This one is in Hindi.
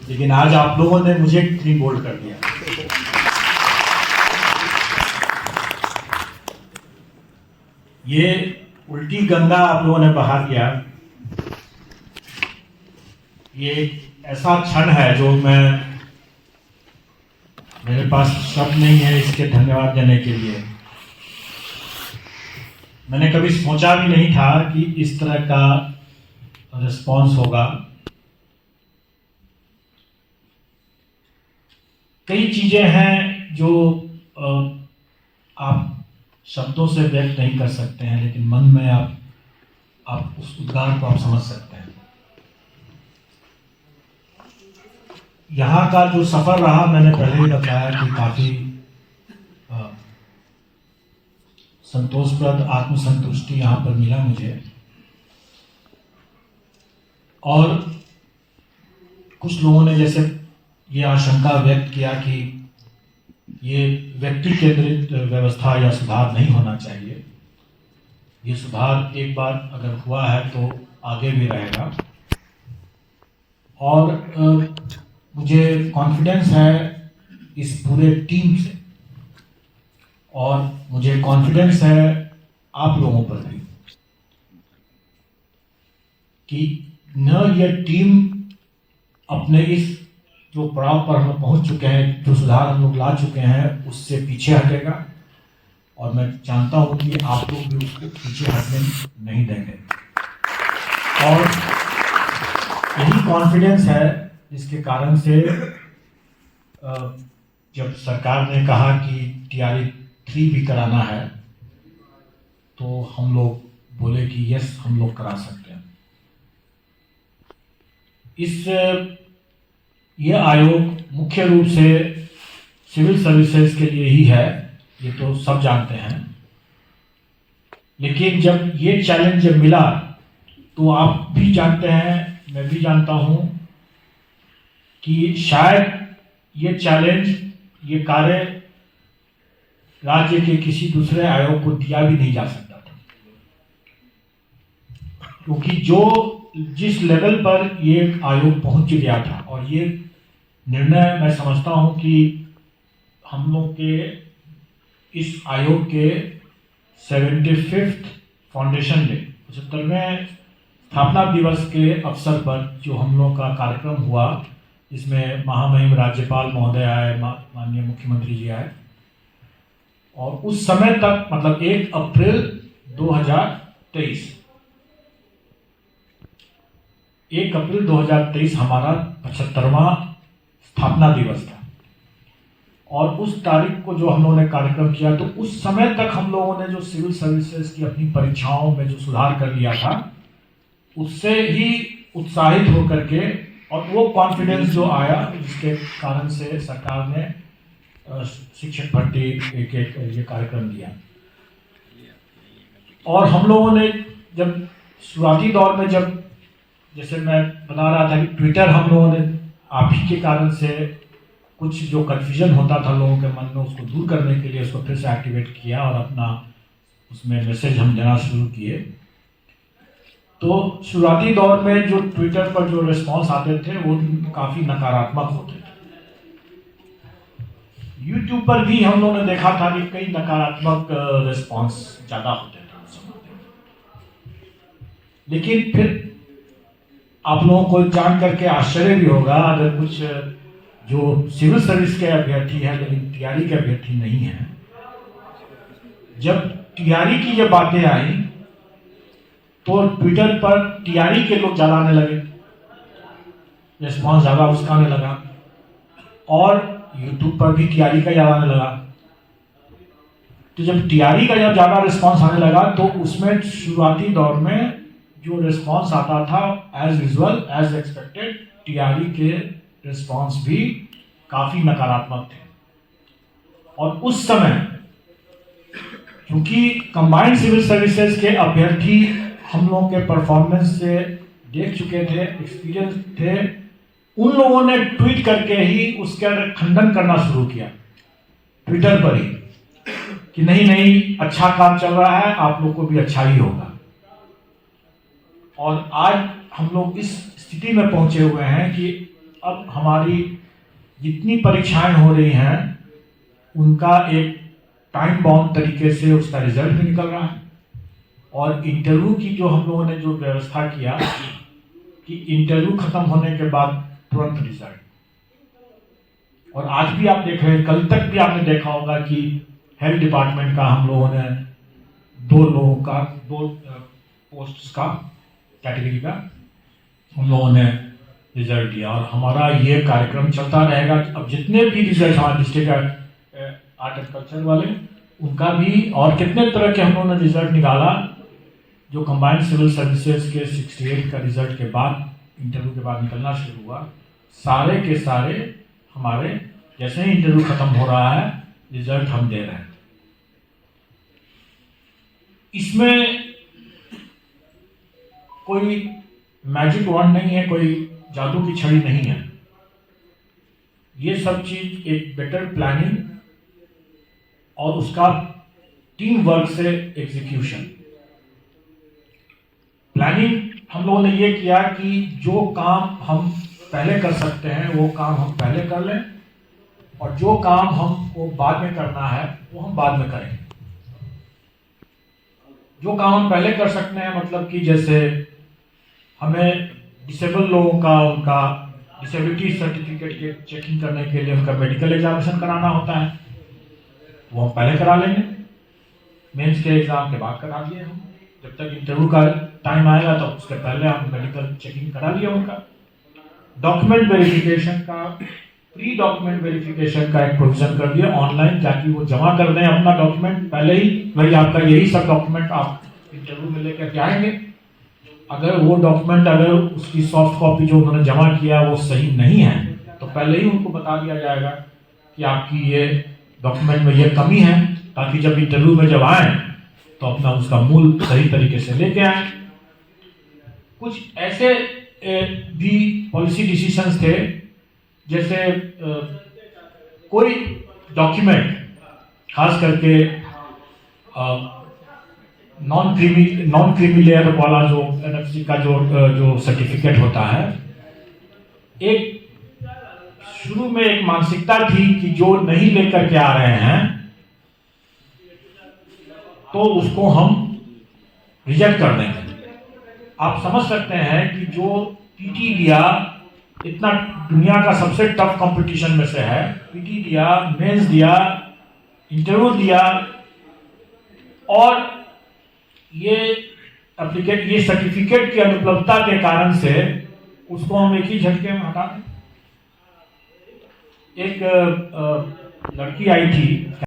लेकिन आज आप लोगों ने मुझे क्लीन बोल्ड कर दिया। ये उल्टी गंगा आप लोगों ने बहा दिया। ये एक ऐसा क्षण है जो मेरे पास शब्द नहीं है इसके धन्यवाद देने के लिए। मैंने कभी सोचा भी नहीं था कि इस तरह का रिस्पॉन्स होगा। कई चीजें हैं जो आप शब्दों से व्यक्त नहीं कर सकते हैं, लेकिन मन में आप उस उद्गार को आप समझ सकते हैं। यहाँ का जो सफर रहा, मैंने पहले ही बताया कि काफी संतोषप्रद आत्मसंतुष्टि यहाँ पर मिला मुझे। और कुछ लोगों ने जैसे ये आशंका व्यक्त किया कि ये व्यक्ति केंद्रित व्यवस्था या सुधार नहीं होना चाहिए। ये सुधार एक बार अगर हुआ है तो आगे भी रहेगा। और मुझे कॉन्फिडेंस है इस पूरे टीम से, और मुझे कॉन्फिडेंस है आप लोगों पर भी कि न ये टीम अपने इस जो पड़ाव पर हम पहुंच चुके हैं, जो सुधार हम लोग ला चुके हैं, उससे पीछे हटेगा। और मैं जानता हूं कि आप लोग भी उसको पीछे हटने नहीं देंगे। और यही कॉन्फिडेंस है जिसके कारण से जब सरकार ने कहा कि TRE 3 भी कराना है, तो हम लोग बोले कि यस, हम लोग करा सकते हैं। ये आयोग मुख्य रूप से सिविल सर्विसेज के लिए ही है, ये तो सब जानते हैं। लेकिन जब ये चैलेंज जब मिला, तो आप भी जानते हैं, मैं भी जानता हूं कि शायद ये चैलेंज, ये कार्य राज्य के किसी दूसरे आयोग को दिया भी नहीं जा सकता था, क्योंकि जिस लेवल पर ये आयोग पहुंच गया था, और ये निर्णय मैं समझता हूं कि हम लोग के इस आयोग के 75th फाउंडेशन डे, 75वें स्थापना दिवस के अवसर पर जो हम लोग का कार्यक्रम हुआ, जिसमें महामहिम राज्यपाल महोदय आए, माननीय मुख्यमंत्री जी आए, और उस समय तक मतलब 1 अप्रैल 2023 हमारा 75वां स्थापना दिवस था। और उस तारीख को जो हम लोगों ने कार्यक्रम किया, तो उस समय तक हम लोगों ने जो सिविल सर्विसेज की अपनी परीक्षाओं में जो सुधार कर लिया था, उससे ही उत्साहित होकर के, और वो कॉन्फिडेंस जो आया, जिसके कारण से सरकार ने शिक्षक भर्ती एक ये कार्यक्रम दिया। और हम लोगों ने जब शुरुआती दौर में, जब जैसे मैं बता रहा था कि ट्विटर हम लोगों ने आप ही के कारण से कुछ जो कन्फ्यूजन होता था लोगों के मन में, उसको दूर करने के लिए उसको फिर से एक्टिवेट किया और अपना उसमें मैसेज हम देना शुरू किए। तो शुरुआती दौर में जो ट्विटर पर जो रिस्पांस आते थे वो काफ़ी नकारात्मक होते थे। यूट्यूब पर भी हम लोगों ने देखा था कि कई नकारात्मक रिस्पांस ज़्यादा होते थे। लेकिन फिर आप लोगों को जान करके आश्चर्य भी होगा, अगर कुछ जो सिविल सर्विस के अभ्यर्थी हैं लेकिन TRE के अभ्यर्थी नहीं हैं, जब TRE की ये बातें आई तो ट्विटर पर TRE के लोग ज़्यादा आने लगे, रिस्पॉन्स ज़्यादा उसका आने लगा, और यूट्यूब पर भी TRE का ज़्यादा आने लगा। तो जब TRE का जब ज़्यादा रिस्पॉन्स आने लगा, तो उसमें शुरुआती दौर में जो रिस्पॉन्स आता था, as usual as expected, TRE के रिस्पॉन्स भी काफ़ी नकारात्मक थे। और उस समय क्योंकि कंबाइंड सिविल सर्विसेज के अभ्यर्थी हम लोगों के परफॉर्मेंस से देख चुके थे, एक्सपीरियंस थे, उन लोगों ने ट्वीट करके ही उसका खंडन करना शुरू किया ट्विटर पर ही, कि नहीं अच्छा काम चल रहा है, आप लोग को भी अच्छा ही होगा। और आज हम लोग इस स्थिति में पहुंचे हुए हैं कि अब हमारी जितनी परीक्षाएं हो रही हैं उनका एक टाइम बाउंड तरीके से उसका रिजल्ट भी निकल रहा है। और इंटरव्यू की जो हम लोगों ने जो व्यवस्था किया कि इंटरव्यू खत्म होने के बाद तुरंत रिजल्ट। और आज भी आप देख रहे हैं, कल तक भी आपने देखा होगा कि हेल्थ डिपार्टमेंट का हम लोगों ने दो पोस्ट्स का कैटेगरी का हम लोगों ने रिजल्ट दिया। और हमारा ये कार्यक्रम चलता रहेगा। अब जितने भी रिजल्ट हमारे डिस्ट्रिक्ट आर्ट एंड कल्चर वाले, उनका भी, और कितने तरह के हम लोगों ने रिजल्ट निकाला जो कंबाइंड सिविल सर्विसेज के 68 का रिजल्ट के बाद, इंटरव्यू के बाद निकलना शुरू हुआ, सारे के सारे हमारे जैसे ही इंटरव्यू खत्म हो रहा है रिजल्ट हम दे रहे हैं। इसमें कोई मैजिक वॉन्ड नहीं है, कोई जादू की छड़ी नहीं है। ये सब चीज एक बेटर प्लानिंग और उसका टीम वर्क से एग्जीक्यूशन। प्लानिंग हम लोगों ने ये किया कि जो काम हम पहले कर सकते हैं वो काम हम पहले कर लें, और जो काम हमको बाद में करना है वो हम बाद में करें। जो काम हम पहले कर सकते हैं मतलब कि जैसे हमें डिसेबल लोगों का उनका डिसेबिलिटी सर्टिफिकेट के चेकिंग करने के लिए उनका मेडिकल एग्जामिनेशन कराना होता है, वो हम पहले करा लेंगे। मेंस के एग्जाम के बाद करा दिए हम, जब तक इंटरव्यू का टाइम आएगा तो उसके पहले हम मेडिकल चेकिंग करा लिया उनका। डॉक्यूमेंट वेरिफिकेशन का, प्री डॉक्यूमेंट वेरिफिकेशन का एक प्रोविजन कर दिया ऑनलाइन, ताकि वो जमा कर दें अपना डॉक्यूमेंट पहले ही। भाई आपका यही सब डॉक्यूमेंट आप इंटरव्यू में लेकर के आएंगे। अगर वो डॉक्यूमेंट, अगर उसकी सॉफ्ट कॉपी जो उन्होंने जमा किया वो सही नहीं है तो पहले ही उनको बता दिया जाएगा कि आपकी ये डॉक्यूमेंट में ये कमी है, ताकि जब इंटरव्यू में जब आए तो अपना उसका मूल सही तरीके से लेके आए। कुछ ऐसे भी पॉलिसी डिसीजंस थे, जैसे कोई डॉक्यूमेंट खास करके नॉन क्रीमी लेयर वाला जो एनएफसी का जो सर्टिफिकेट होता है, एक शुरू में एक मानसिकता थी कि जो नहीं लेकर के आ रहे हैं तो उसको हम रिजेक्ट कर देंगे। आप समझ सकते हैं कि जो पीटी दिया, इतना दुनिया का सबसे टफ कंपटीशन में से है, पीटी दिया, मेंस दिया, इंटरव्यू दिया, और ये सर्टिफिकेट की अनुपलब्धता के कारण से उसको हम एक ही झटके में हटा दें। एक लड़की आई थी